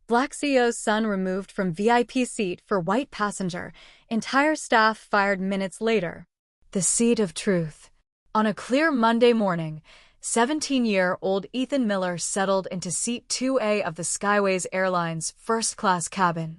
Black CEO's son removed from VIP seat for white passenger. Entire staff fired minutes later. The seat of truth. On a clear Monday morning, 17-year-old Ethan Miller settled into Seat 2A of the Skyways Airlines first-class cabin.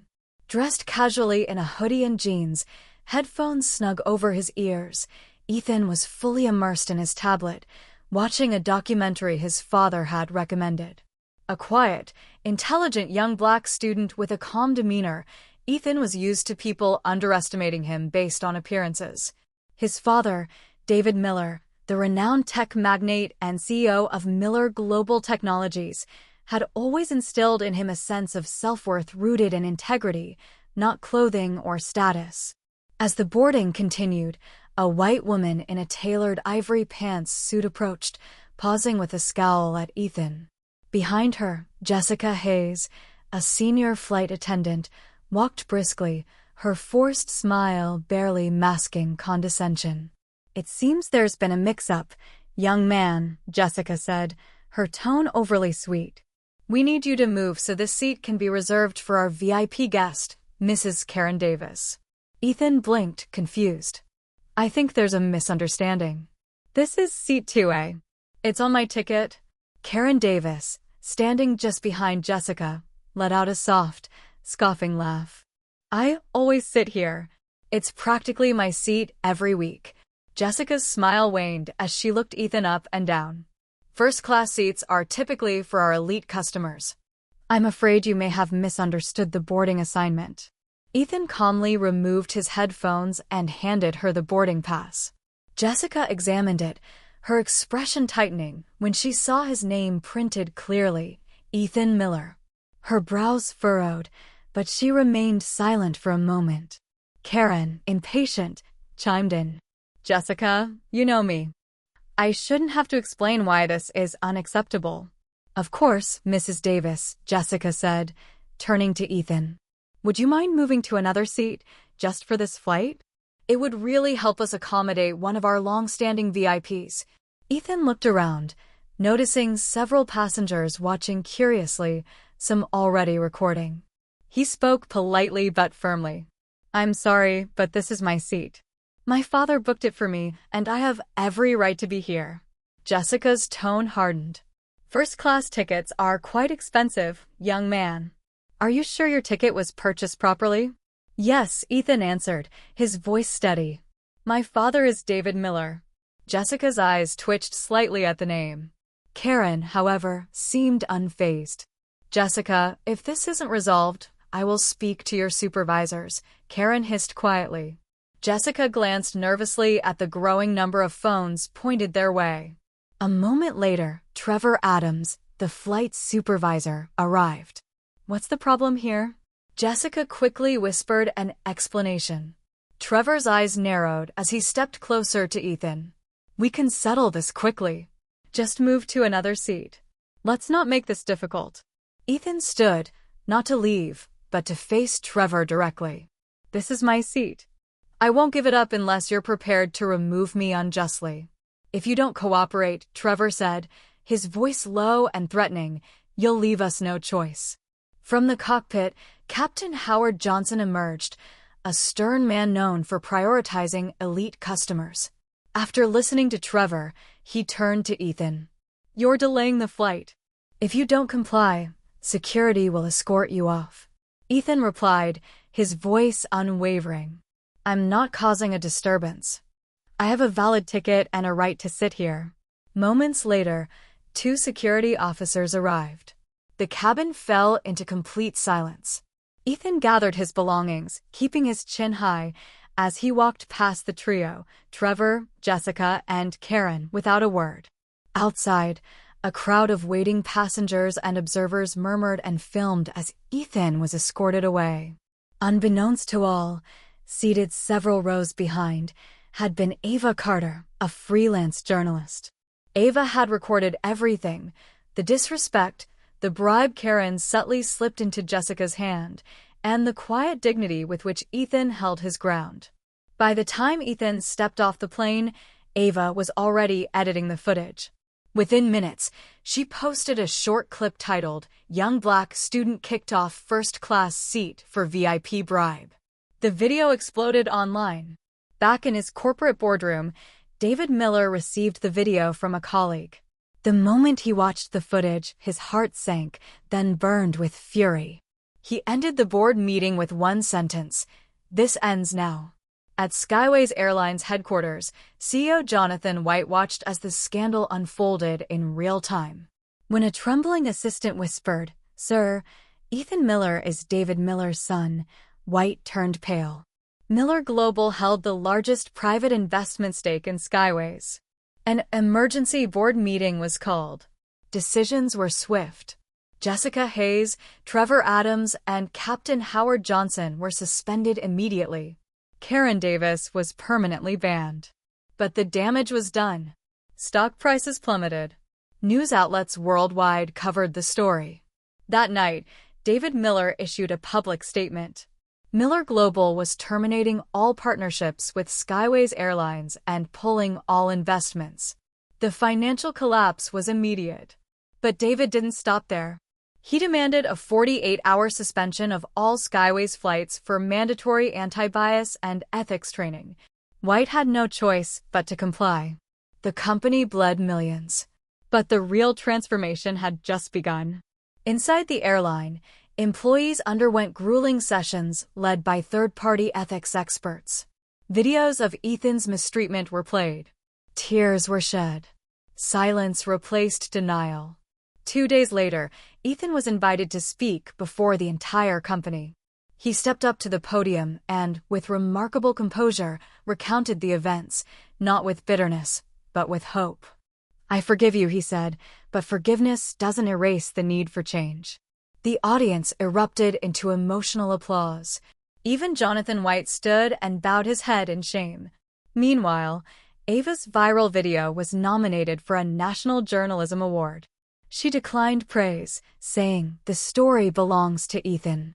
Dressed casually in a hoodie and jeans, headphones snug over his ears, Ethan was fully immersed in his tablet, watching a documentary his father had recommended. A quiet, intelligent young black student with a calm demeanor, Ethan was used to people underestimating him based on appearances. His father, David Miller, the renowned tech magnate and CEO of Miller Global Technologies, had always instilled in him a sense of self-worth rooted in integrity, not clothing or status. As the boarding continued, a white woman in a tailored ivory pants suit approached, pausing with a scowl at Ethan. Behind her, Jessica Hayes, a senior flight attendant, walked briskly, her forced smile barely masking condescension. "It seems there's been a mix-up, young man," Jessica said, her tone overly sweet. "We need you to move so this seat can be reserved for our VIP guest, Mrs. Karen Davis." Ethan blinked, confused. "I think there's a misunderstanding. This is Seat 2A. It's on my ticket." Karen Davis, standing just behind Jessica, let out a soft, scoffing laugh. "I always sit here. It's practically my seat every week." Jessica's smile waned as she looked Ethan up and down. "First-class seats are typically for our elite customers. I'm afraid you may have misunderstood the boarding assignment." Ethan calmly removed his headphones and handed her the boarding pass. Jessica examined it, her expression tightening when she saw his name printed clearly, Ethan Miller. Her brows furrowed, but she remained silent for a moment. Karen, impatient, chimed in. "Jessica, you know me. I shouldn't have to explain why this is unacceptable." "Of course, Mrs. Davis," Jessica said, turning to Ethan. "Would you mind moving to another seat, just for this flight? It would really help us accommodate one of our long-standing VIPs. Ethan looked around, noticing several passengers watching curiously, some already recording. He spoke politely but firmly. "I'm sorry, but this is my seat. My father booked it for me, and I have every right to be here." Jessica's tone hardened. "First-class tickets are quite expensive, young man. Are you sure your ticket was purchased properly?" "Yes," Ethan answered, his voice steady. "My father is David Miller." Jessica's eyes twitched slightly at the name. Karen, however, seemed unfazed. "Jessica, if this isn't resolved, I will speak to your supervisors," Karen hissed quietly. Jessica glanced nervously at the growing number of phones pointed their way. A moment later, Trevor Adams, the flight supervisor, arrived. "What's the problem here?" Jessica quickly whispered an explanation. Trevor's eyes narrowed as he stepped closer to Ethan. "We can settle this quickly. Just move to another seat. Let's not make this difficult." Ethan stood, not to leave, but to face Trevor directly. "This is my seat. I won't give it up unless you're prepared to remove me unjustly." "If you don't cooperate," Trevor said, his voice low and threatening, "you'll leave us no choice." From the cockpit, Captain Howard Johnson emerged, a stern man known for prioritizing elite customers. After listening to Trevor, he turned to Ethan. "You're delaying the flight. If you don't comply, security will escort you off." Ethan replied, his voice unwavering. "I'm not causing a disturbance. I have a valid ticket and a right to sit here." Moments later, 2 security officers arrived. The cabin fell into complete silence. Ethan gathered his belongings, keeping his chin high, as he walked past the trio, Trevor, Jessica, and Karen, without a word. Outside, a crowd of waiting passengers and observers murmured and filmed as Ethan was escorted away. Unbeknownst to all, seated several rows behind, had been Ava Carter, a freelance journalist. Ava had recorded everything, the disrespect, the bribe Karen subtly slipped into Jessica's hand, and the quiet dignity with which Ethan held his ground. By the time Ethan stepped off the plane, Ava was already editing the footage. Within minutes, she posted a short clip titled, "Young Black Student Kicked Off First-Class Seat for VIP Bribe." The video exploded online. Back in his corporate boardroom, David Miller received the video from a colleague. The moment he watched the footage, his heart sank, then burned with fury. He ended the board meeting with one sentence: "This ends now." At Skyways Airlines headquarters, CEO Jonathan White watched as the scandal unfolded in real time. When a trembling assistant whispered, "Sir, Ethan Miller is David Miller's son," White turned pale. Miller Global held the largest private investment stake in Skyways. An emergency board meeting was called. Decisions were swift. Jessica Hayes, Trevor Adams, and Captain Howard Johnson were suspended immediately. Karen Davis was permanently banned. But the damage was done. Stock prices plummeted. News outlets worldwide covered the story. That night, David Miller issued a public statement. Miller Global was terminating all partnerships with Skyways Airlines and pulling all investments. The financial collapse was immediate. But David didn't stop there. He demanded a 48-hour suspension of all Skyways flights for mandatory anti-bias and ethics training. White had no choice but to comply. The company bled millions. But the real transformation had just begun. Inside the airline, employees underwent grueling sessions led by third-party ethics experts. Videos of Ethan's mistreatment were played. Tears were shed. Silence replaced denial. 2 days later, Ethan was invited to speak before the entire company. He stepped up to the podium and, with remarkable composure, recounted the events, not with bitterness, but with hope. "I forgive you," he said, "but forgiveness doesn't erase the need for change." The audience erupted into emotional applause. Even Jonathan White stood and bowed his head in shame. Meanwhile, Ava's viral video was nominated for a National Journalism Award. She declined praise, saying, "The story belongs to Ethan.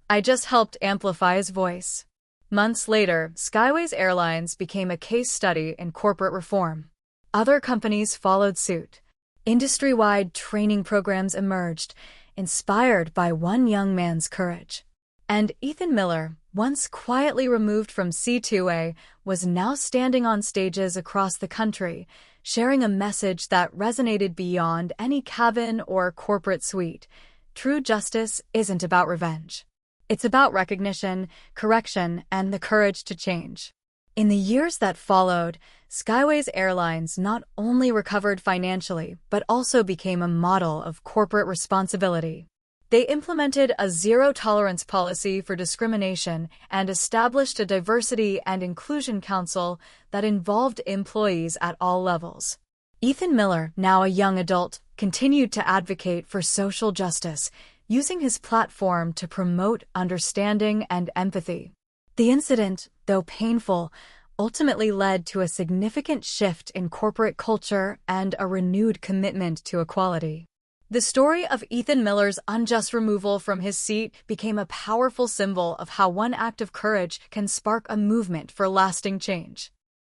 I just helped amplify his voice." Months later, Skyways Airlines became a case study in corporate reform. Other companies followed suit. Industry-wide training programs emerged, inspired by one young man's courage. And Ethan Miller, once quietly removed from C2A, was now standing on stages across the country, sharing a message that resonated beyond any cabin or corporate suite. True justice isn't about revenge. It's about recognition, correction, and the courage to change. In the years that followed, Skyways Airlines not only recovered financially, but also became a model of corporate responsibility. They implemented a zero-tolerance policy for discrimination and established a diversity and inclusion council that involved employees at all levels. Ethan Miller, now a young adult, continued to advocate for social justice, using his platform to promote understanding and empathy. The incident, though painful, ultimately led to a significant shift in corporate culture and a renewed commitment to equality. The story of Ethan Miller's unjust removal from his seat became a powerful symbol of how one act of courage can spark a movement for lasting change.